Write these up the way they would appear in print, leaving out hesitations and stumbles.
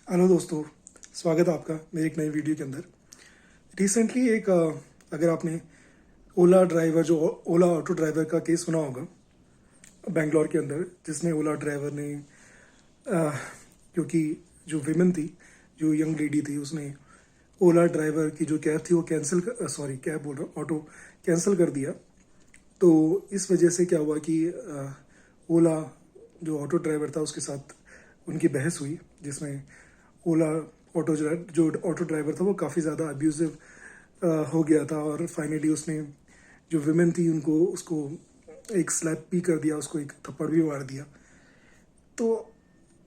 Hello दोस्तों, स्वागत है आपका मेरे एक नई वीडियो के अंदर। रिसेंटली अगर आपने ओला ड्राइवर जो ओला ऑटो ड्राइवर का केस सुना होगा बेंगलोर के अंदर, जिसमें ओला ड्राइवर ने क्योंकि जो विमेन थी, जो यंग लेडी थी, उसने ओला ड्राइवर की जो कैब थी वो कैब बोल रहा हूँ, ऑटो कैंसिल कर दिया। तो इस वजह से क्या हुआ कि ओला जो ऑटो ड्राइवर था उसके साथ उनकी बहस हुई, जिसमें ओला जो ऑटो ड्राइवर था वो काफ़ी ज़्यादा अब्यूजिव हो गया था, और फाइनली उसने जो विमेन थी उसको एक स्लैप भी कर दिया, उसको एक थप्पड़ भी मार दिया। तो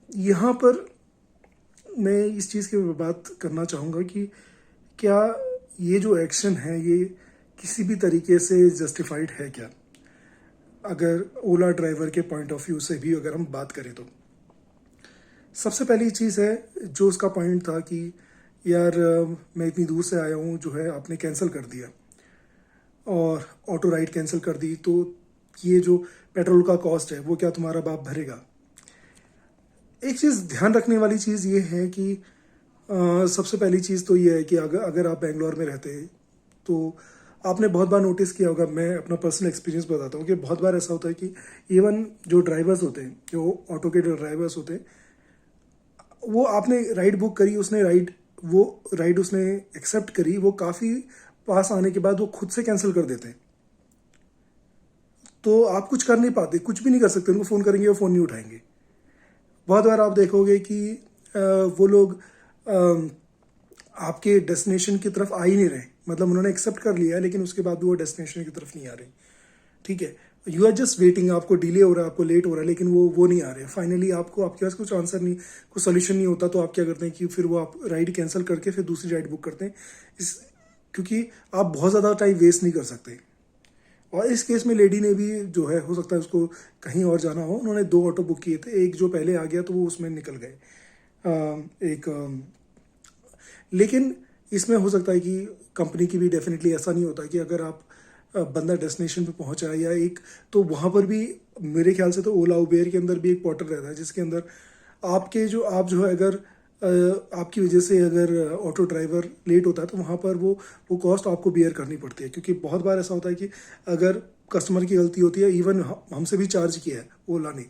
यहाँ पर मैं इस चीज़ की बात करना चाहूँगा कि क्या ये जो एक्शन है ये किसी भी तरीके से जस्टिफाइड है क्या, अगर ओला ड्राइवर के पॉइंट ऑफ व्यू से भी अगर हम बात करें तो। सबसे पहली चीज़ है जो उसका पॉइंट था कि यार मैं इतनी दूर से आया हूँ, जो है आपने कैंसिल कर दिया और ऑटो राइड कैंसिल कर दी, तो ये जो पेट्रोल का कॉस्ट है वो क्या तुम्हारा बाप भरेगा। एक चीज़ ध्यान रखने वाली चीज़ ये है कि सबसे पहली चीज़ तो ये है कि अगर आप बेंगलोर में रहते हैं तो आपने बहुत बार नोटिस किया होगा, मैं अपना पर्सनल एक्सपीरियंस बताता हूँ कि बहुत बार ऐसा होता है कि इवन जो ड्राइवर्स होते हैं, जो ऑटो के जो ड्राइवर्स होते हैं, वो आपने राइड बुक करी, वो राइड उसने एक्सेप्ट करी, वो काफ़ी पास आने के बाद वो खुद से कैंसिल कर देते हैं। तो आप कुछ कर नहीं पाते, कुछ भी नहीं कर सकते, उनको फ़ोन करेंगे वो फ़ोन नहीं उठाएंगे। बहुत बार आप देखोगे कि वो लोग आपके डेस्टिनेशन की तरफ आ ही नहीं रहे, मतलब उन्होंने एक्सेप्ट कर लिया है लेकिन उसके बाद भी वो डेस्टिनेशन की तरफ नहीं आ रहे। ठीक है, यू आर जस्ट वेटिंग, आपको डिले हो रहा है, आपको लेट हो रहा है, लेकिन वो नहीं आ रहे। फाइनली आपके पास कुछ आंसर नहीं, कुछ सोल्यूशन नहीं होता, तो आप क्या करते हैं कि फिर वो आप राइड कैंसिल करके फिर दूसरी राइड बुक करते हैं, क्योंकि आप बहुत ज़्यादा टाइम वेस्ट नहीं कर सकते। और इस केस में लेडी ने भी जो है, हो सकता है उसको कहीं और जाना हो, उन्होंने 2 ऑटो बुक किए थे, एक जो पहले आ गया तो वो उसमें निकल गए। लेकिन इसमें हो सकता है कि कंपनी की भी डेफिनेटली ऐसा नहीं होता कि अगर आप बंदा डेस्टिनेशन पे पहुंचा है या एक, तो वहाँ पर भी मेरे ख्याल से तो ओला उबेर के अंदर भी एक पोर्टल रहता है, जिसके अंदर आप जो है, अगर आपकी वजह से अगर ऑटो ड्राइवर लेट होता है तो वहाँ पर वो कॉस्ट आपको बियर करनी पड़ती है। क्योंकि बहुत बार ऐसा होता है कि अगर कस्टमर की गलती होती है, इवन हमसे भी चार्ज किया है ओला ने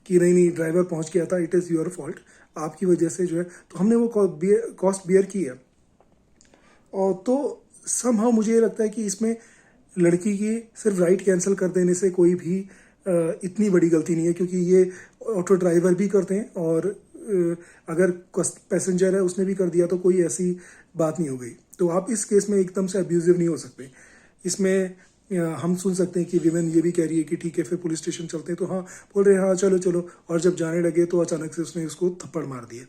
कि नहीं ड्राइवर पहुँच गया था, इट इज़ योर फॉल्ट, आपकी वजह से जो है, तो हमने वो कॉस्ट बियर की है। और तो समहाउ मुझे ये लगता है कि इसमें लड़की की सिर्फ राइड कैंसिल कर देने से कोई भी इतनी बड़ी गलती नहीं है, क्योंकि ये ऑटो ड्राइवर भी करते हैं, और अगर पैसेंजर है उसने भी कर दिया तो कोई ऐसी बात नहीं हो गई। तो आप इस केस में एकदम से अब्यूजिव नहीं हो सकते। इसमें हम सुन सकते हैं कि विमेन ये भी कह रही है कि ठीक है फिर पुलिस स्टेशन चलते हैं, तो हाँ बोल रहे हैं हाँ चलो चलो, और जब जाने लगे तो अचानक से उसने उसको थप्पड़ मार दिया।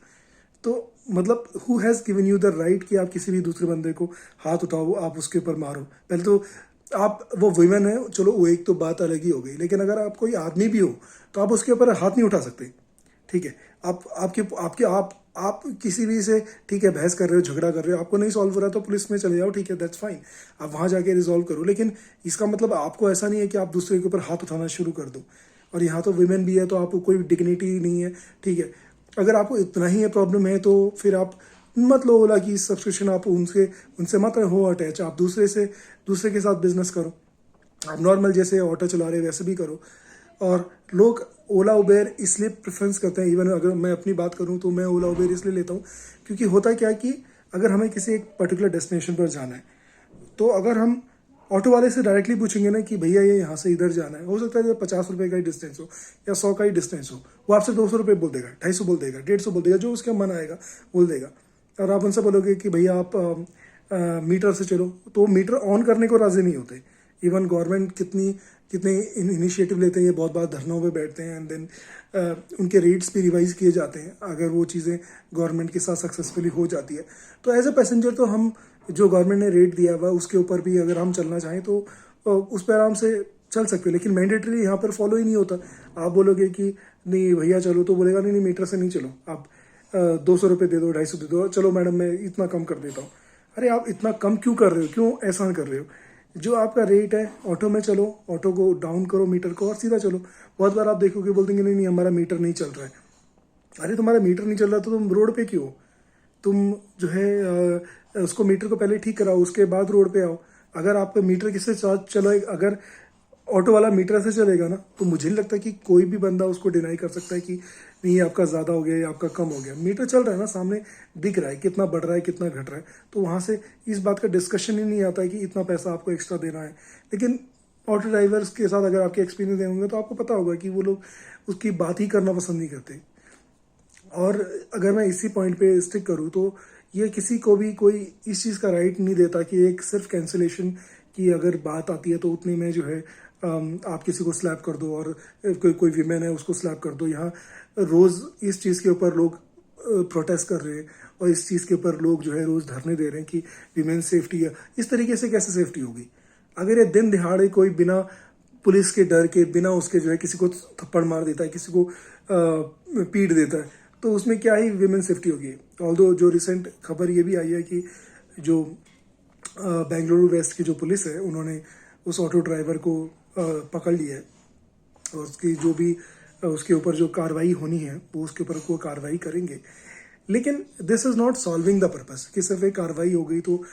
तो मतलब who has given you the right कि आप किसी भी दूसरे बंदे को हाथ उठाओ, आप उसके ऊपर मारो। पहले तो आप, वो वुमेन है चलो, वो एक तो बात अलग ही हो गई, लेकिन अगर आप कोई आदमी भी हो तो आप उसके ऊपर हाथ नहीं उठा सकते। ठीक है, आप किसी भी से, ठीक है, बहस कर रहे हो, झगड़ा कर रहे हो, आपको नहीं सॉल्व हो रहा तो पुलिस में चले जाओ, ठीक है, दैट्स फाइन, आप वहाँ जाके रिजॉल्व करो। लेकिन इसका मतलब आपको ऐसा नहीं है कि आप दूसरे के ऊपर हाथ उठाना शुरू कर दो। और यहाँ तो वुमेन भी है तो आपको कोई डिग्निटी नहीं है। ठीक है, अगर आपको इतना ही प्रॉब्लम है तो फिर आप मत लो ओला की सब्सक्रिप्शन, आप उनसे मत हो अटैच, आप दूसरे के साथ बिजनेस करो, आप नॉर्मल जैसे ऑटो चला रहे वैसे भी करो। और लोग ओला उबेर इसलिए प्रेफरेंस करते हैं, इवन अगर मैं अपनी बात करूं तो मैं ओला उबेर इसलिए लेता हूं क्योंकि होता क्या है कि अगर हमें किसी एक पर्टिकुलर डेस्टिनेशन पर जाना है, तो अगर हम ऑटो वाले से डायरेक्टली पूछेंगे ना कि भैया ये यहाँ से इधर जाना है, हो सकता है 50 रुपये का ही डिस्टेंस हो या 100 का ही डिस्टेंस हो, वो आपसे 200 रुपये बोल देगा, 250 बोल देगा, 150 बोल देगा, जो उसका मन आएगा बोल देगा। और आप उनसे बोलोगे कि भैया आप मीटर से चलो, तो मीटर ऑन करने को राजी नहीं होते। इवन गवर्नमेंट कितने इनिशिएटिव लेते हैं, ये बहुत बार धरनों पे बैठते हैं, एंड देन उनके रेट्स भी रिवाइज किए जाते हैं अगर वो चीज़ें गवर्नमेंट के साथ सक्सेसफुली हो जाती है। तो एज ए पैसेंजर तो हम, जो गवर्नमेंट ने रेट दिया हुआ उसके ऊपर भी अगर हम चलना चाहें तो उस पर आराम से चल सकते हैं, लेकिन मैंडेटरी यहाँ पर फॉलो ही नहीं होता। आप बोलोगे कि नहीं भैया चलो, तो बोलेगा नहीं मीटर से नहीं चलो, आप 200 रुपये दे दो, 250 दे दो, चलो मैडम मैं इतना कम कर देता हूँ। अरे आप इतना कम क्यों कर रहे हो, क्यों एहसान कर रहे हो? जो आपका रेट है ऑटो में चलो, ऑटो को डाउन करो मीटर को और सीधा चलो। बहुत बार आप देखोगे बोल देंगे नहीं नहीं हमारा मीटर नहीं चल रहा है, अरे तुम्हारा मीटर नहीं चल रहा तो तुम रोड पे क्यों हो? तुम जो है उसको मीटर को पहले ठीक कराओ, उसके बाद रोड पे आओ। अगर आपका मीटर किससे चलो, अगर ऑटो वाला मीटर से चलेगा ना, तो मुझे नहीं लगता कि कोई भी बंदा उसको डिनाई कर सकता है कि नहीं आपका ज़्यादा हो गया या आपका कम हो गया। मीटर चल रहा है ना, सामने दिख रहा है कितना बढ़ रहा है कितना घट रहा है, तो वहाँ से इस बात का डिस्कशन ही नहीं आता है कि इतना पैसा आपको एक्स्ट्रा देना है। लेकिन ऑटो ड्राइवर्स के साथ अगर आपके एक्सपीरियंस होंगे तो आपको पता होगा कि वो लोग उसकी बात ही करना पसंद नहीं करते। और अगर मैं इसी पॉइंट पे स्टिक करूँ तो ये किसी को भी कोई इस चीज़ का राइट नहीं देता कि एक सिर्फ कैंसिलेशन की अगर बात आती है तो उतने में जो है आप किसी को स्लैप कर दो, और कोई विमेन है उसको स्लैप कर दो। यहाँ रोज़ इस चीज़ के ऊपर लोग प्रोटेस्ट कर रहे हैं, और इस चीज़ के ऊपर लोग जो है रोज़ धरने दे रहे हैं कि विमेन सेफ्टी है। इस तरीके से कैसे सेफ्टी होगी? अगर ये दिन दिहाड़े कोई बिना पुलिस के डर के, बिना उसके जो है किसी को थप्पड़ मार देता है, किसी को पीट देता है, तो उसमें क्या ही विमेन सेफ्टी होगी? ऑल्दो जो रिसेंट खबर ये भी आई है कि जो बेंगलुरु वेस्ट की जो पुलिस है, उन्होंने उस ऑटो ड्राइवर को पकड़ लिया है, और उसकी जो भी उसके ऊपर जो कार्रवाई होनी है वो उसके ऊपर वो कार्रवाई करेंगे। लेकिन this is not solving the purpose कि सिर्फ एक कार्रवाई हो गई तो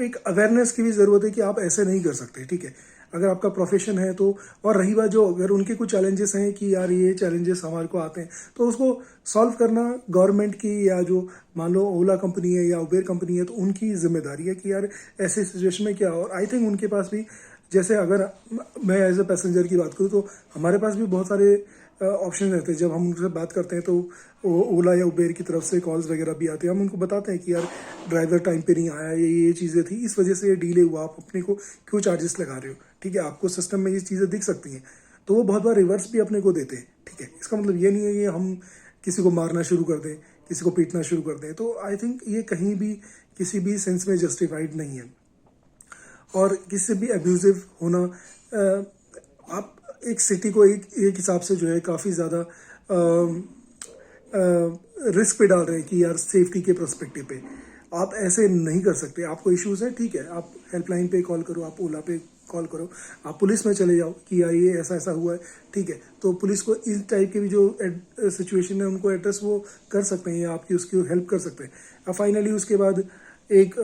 एक अवेयरनेस की भी ज़रूरत है कि आप ऐसे नहीं कर सकते, ठीक है? अगर आपका प्रोफेशन है तो, और रही बात जो अगर उनके कुछ चैलेंजेस हैं कि यार ये चैलेंजेस हमारे को आते हैं, तो उसको सॉल्व करना गवर्नमेंट की, या जो मान लो ओला कंपनी है या उबेर कंपनी है, तो उनकी जिम्मेदारी है कि यार ऐसे सिचुएशन में क्या हो। और आई थिंक उनके पास भी, जैसे अगर मैं एज ए पैसेंजर की बात करूँ तो हमारे पास भी बहुत सारे ऑप्शन रहते हैं। जब हम उनसे बात करते हैं तो ओला या उबेर की तरफ से कॉल्स वगैरह भी आते हैं, हम उनको बताते हैं कि यार ड्राइवर टाइम पे नहीं आया, ये चीज़ें थी, इस वजह से ये डिले हुआ, आप अपने को क्यों चार्जेस लगा रहे हो, ठीक है? आपको सिस्टम में ये चीज़ें दिख सकती हैं, तो वो बहुत बार रिवर्स भी अपने को देते हैं, ठीक है? इसका मतलब ये नहीं है कि हम किसी को मारना शुरू कर दें, किसी को पीटना शुरू कर दें। तो आई थिंक ये कहीं भी किसी भी सेंस में जस्टिफाइड नहीं है। और किसी से भी एब्यूजिव होना, आप एक सिटी को एक हिसाब से जो है काफ़ी ज़्यादा रिस्क पे डाल रहे हैं कि यार सेफ्टी के पर्सपेक्टिव पे आप ऐसे नहीं कर सकते। आपको इश्यूज है, ठीक है, आप हेल्पलाइन पे कॉल करो, आप ओला पे कॉल करो, आप पुलिस में चले जाओ कि यार ये ऐसा ऐसा हुआ है, ठीक है? तो पुलिस को इस टाइप के भी जो सिचुएशन है उनको एड्रेस वो कर सकते हैं, या आपकी उसकी हेल्प कर सकते हैं। अब फाइनली उसके बाद एक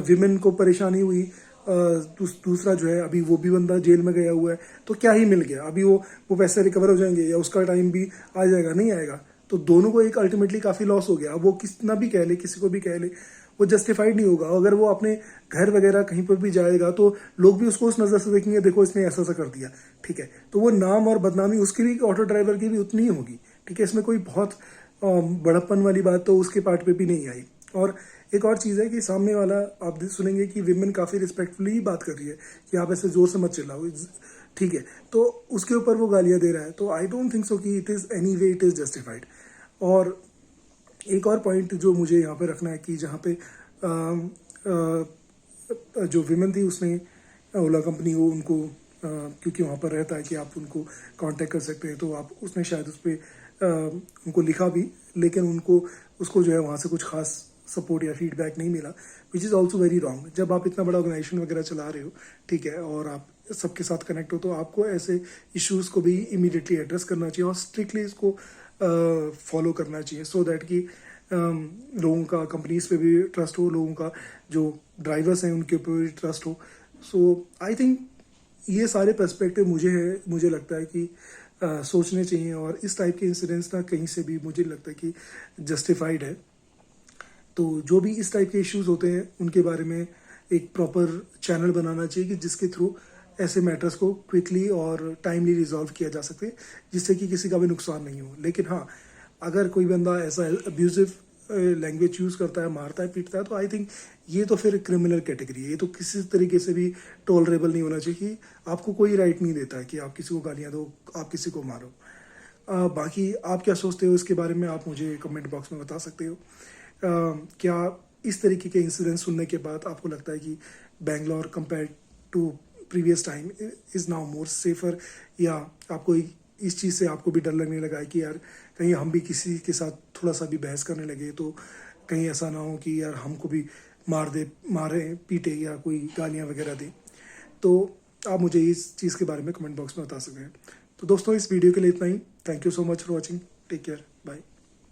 विमेन को परेशानी हुई, दूसरा जो है अभी वो भी बंदा जेल में गया हुआ है, तो क्या ही मिल गया? अभी वो पैसे रिकवर हो जाएंगे या उसका टाइम भी आ जाएगा? नहीं आएगा। तो दोनों को एक अल्टीमेटली काफ़ी लॉस हो गया। अब वो कितना भी कह ले, किसी को भी कह ले, वो जस्टिफाइड नहीं होगा। अगर वो अपने घर वगैरह कहीं पर भी जाएगा तो लोग भी उसको उस नज़र से देखेंगे, देखो इसने ऐसा ऐसा कर दिया, ठीक है? तो वो नाम और बदनामी उसकी भी, ऑटो ड्राइवर की भी उतनी ही होगी, ठीक है? इसमें कोई बहुत बड़प्पन वाली बात तो उसके पार्ट पे भी नहीं आई। और एक और चीज़ है कि सामने वाला, आप सुनेंगे कि विमेन काफ़ी रिस्पेक्टफुली ही बात कर रही है कि आप ऐसे जोर से मत चिल्लाओ, ठीक है? तो उसके ऊपर वो गालियाँ दे रहा है, तो आई डोंट थिंक सो कि it is any way it is justified. और एक और पॉइंट जो मुझे यहाँ पे रखना है कि जहाँ पे जो विमेन थी उसने ओला कंपनी वो उनको क्योंकि वहाँ पर रहता है कि आप उनको कांटेक्ट कर सकते हैं, तो आप उसने शायद उस पर उनको लिखा भी, लेकिन उसको जो है वहाँ से कुछ खास सपोर्ट या फीडबैक नहीं मिला, which is also very wrong. जब आप इतना बड़ा ऑर्गेनाइजेशन वगैरह चला रहे हो, ठीक है, और आप सबके साथ कनेक्ट हो, तो आपको ऐसे इश्यूज़ को भी इमीडिएटली एड्रेस करना चाहिए और स्ट्रिक्टली इसको फॉलो करना चाहिए, सो दैट कि लोगों का कंपनीज पे भी ट्रस्ट हो, लोगों का जो ड्राइवर्स हैं उनके ऊपर भी ट्रस्ट हो। सो आई थिंक ये सारे पर्सपेक्टिव मुझे लगता है कि सोचने चाहिए, और इस टाइप के इंसिडेंट्स ना कहीं से भी मुझे लगता है कि जस्टिफाइड है। तो जो भी इस टाइप के इश्यूज होते हैं उनके बारे में एक प्रॉपर चैनल बनाना चाहिए कि जिसके थ्रू ऐसे मैटर्स को क्विकली और टाइमली रिजॉल्व किया जा सके, जिससे कि किसी का भी नुकसान नहीं हो। लेकिन हाँ, अगर कोई बंदा ऐसा अब्यूजिव लैंग्वेज यूज़ करता है, मारता है, पीटता है, तो आई थिंक ये तो फिर क्रिमिनल कैटेगरी है। ये तो किसी तरीके से भी टॉलरेबल नहीं होना चाहिए कि आपको कोई राइट नहीं देता है कि आप किसी को गालियाँ दो, आप किसी को मारो। बाकी आप क्या सोचते हो इसके बारे में, आप मुझे कमेंट बॉक्स में बता सकते हो। क्या इस तरीके के इंसिडेंट सुनने के बाद आपको लगता है कि Bangalore compare to previous time is now more safer, या आपको इस चीज़ से आपको भी डर लगने लगा है कि यार कहीं हम भी किसी के साथ थोड़ा सा भी बहस करने लगे तो कहीं ऐसा ना हो कि यार हमको भी मारे पीटे या कोई गालियाँ वगैरह दे? तो आप मुझे इस चीज़ के बारे में कमेंट बॉक्स में बता सकते हैं। तो दोस्तों, इस वीडियो के लिए इतना ही। Thank you so much for watching. Take care.